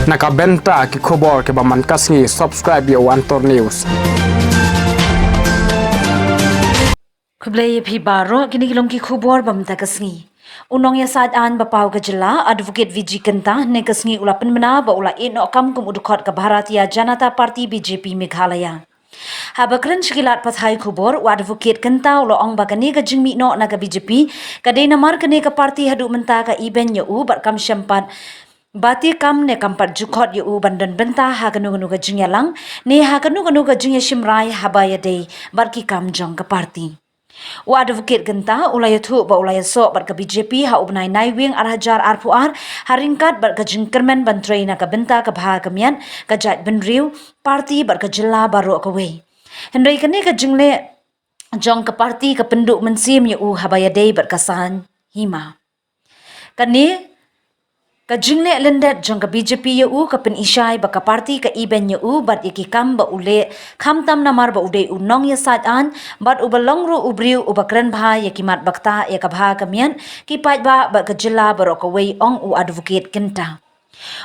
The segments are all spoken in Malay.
nakabenta ki khobor ke baman kasngi subscribe yo Antor News. Kublai phi baro kini kilom ki khubor bamta kasngi. Unong ya saat an bapau ke jela advocate VG Kenta ne kasngi ulapan mena ba ula ino kam kum udukot ke Bharatiya Janata Party BJP Meghalaya. Habakran shikilat pathai khubor wa advocate Kenta ulo ong bagani ka jingmi no na ka BJP ka de namar kene ka party hadu menta ka iben ya u bar kam syampat Bati kam ne kampat jukot yu bandan benta ha kanu kanu ka jingyalang ne ha kanu kanu ka jingya shimrai habaya day barki kam jong ka party. Wa advocate genta ulaya thu ba ulaya so bar ka BJP ha ubnai nai wing arhajar arpuar haringkat bar ka jingkermen bantrai na ka benta ka bha kamian ka jat benriu party bar ka jilla baro ka we. Hendrai kane ka jingle jong ka party ka penduk mensim yu habaya day bar ka san hima. Kane ka jingle lendet jong ka BJP yu ka pen isai ba ka party ka iben yu bat iki kam ba ule kham tam namar ba ude unong ya sat an bat ubalong ru ubriu ubakran bha ya kimat bakta ya ka bha kamian ki pat ba ka jilla ba ro ka wei ong u advocate Kenta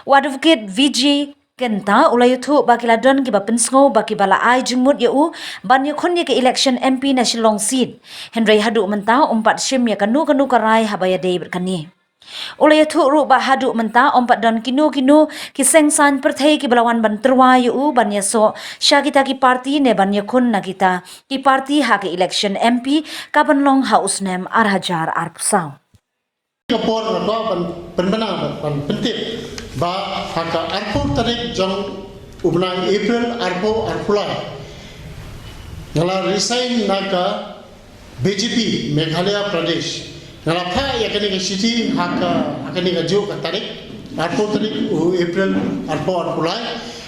u advocate VG Kenta ulay thu ba kiladon ki ba pensngo ba ki bala ai jingmut yu ban yu khon ya ka election MP na Shillong seat Henry hadu menta umpat shim ya kanu kanu karai habaya day berkani Ulay thu ru ba hadu menta ompat don kinu kiseng san perthai ki balawan ban terwa yu ban ya so syakita ki party ne ban ya khun na kita ki party ha ki election MP ka ban long house nem arhajar arpsau kapor ba penbenang ban pentip ba haka arpo tarik jong ubnang April arpo arpulai ngala resign naka BJP Meghalaya Pradesh Nalapa ya kini ke city haka kini ke jo ka tarik arpo tarik April arpo arpulai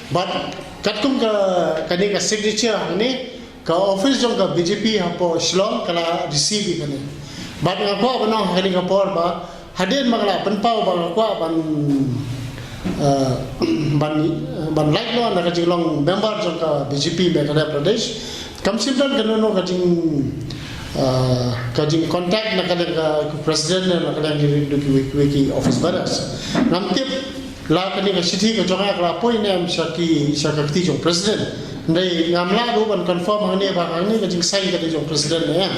but katkum ka kini ka signature ni ka office jong ka BJP hapo Shillong kala receive kini but ngapa banang kini ka por ba hadin magala penpau ba kwa ban like lo na ka jilong member jong ka BJP Meghalaya Pradesh kam simpan kanono ka jing kajing contact na kadang president na kadang wiki office baras namtip la kani ka city ka jonga kala point nem shaki shakakti jong president ndai ngamla ru ban confirm hangni ba hangni kajing sai ka jong president ya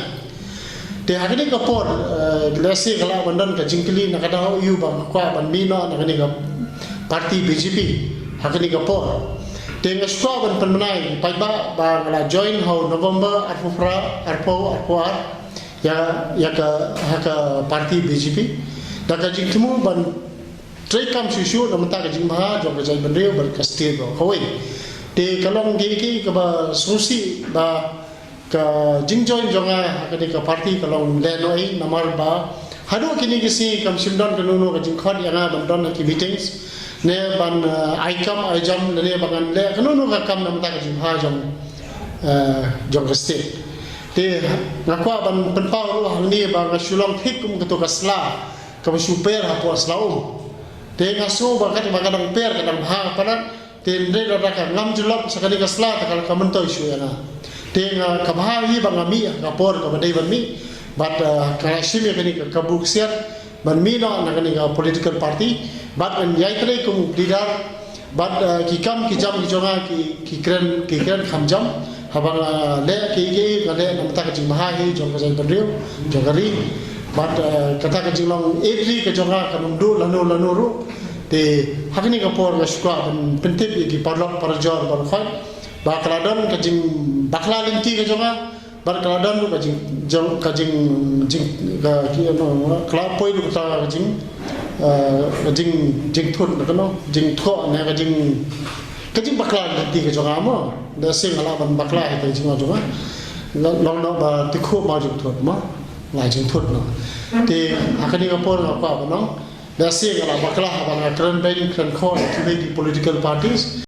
te hagni ka por glasi kala bandan kajing kili na kada yu ba kwa ban mino na kani ka party BJP hagni ka por Tengah sekolah ban penmenai, paiba bangla join hau November arpuar ya ka parti BJP. Dah kajing temu ban trekam susu nama tak kajing maha jom kajing bendera berkastir kawin. Te kalong gigi ke ba susi ba ka jing join jonga ka parti kalong lenoi namar ba hadu kini kisi kam simdon kanunu kajing khot yang ban ki meetings. Ne ban aikam ajam ne bangan le kanunu ka kam nam ta ka jim ha jong state te ngakwa ban penpau ru ni ba ka Shillong thik kum ka to ka sla ka super ha po slaum te ngaso ba ka kadang per kadang ha pana te ndre ra ka ngam julap sakali ka sla ta ka mentoi shu yana te nga ka bha hi ba ngami ka por ka badai ban mi but ka shimi ka buk siat ban mi no na ka political party but an yaitre kum leader but ki kam ki jam ki jonga ki kren kham jam habang le ki le namta ka jing maha hi jong ka jai bandriu jongari but kata ka jinglong every ka jonga ka numdu lanu ru te hakni ka por ka skwa ban pentip ki parlok parjor ban khoi ba kaladon ka jing bakla linti ka jonga bar kaladon ka jing ka jing ka ki no kla poi du ka jing jing thun na no jing tho na ka jing bakla di ka jonga mo da sing ala ban bakla ha ka jing jonga long no ba tikho ma jing thun ma la jing thun no te akani ka por ka pa no da sing ala bakla ha ban kran bain kran kho to the political parties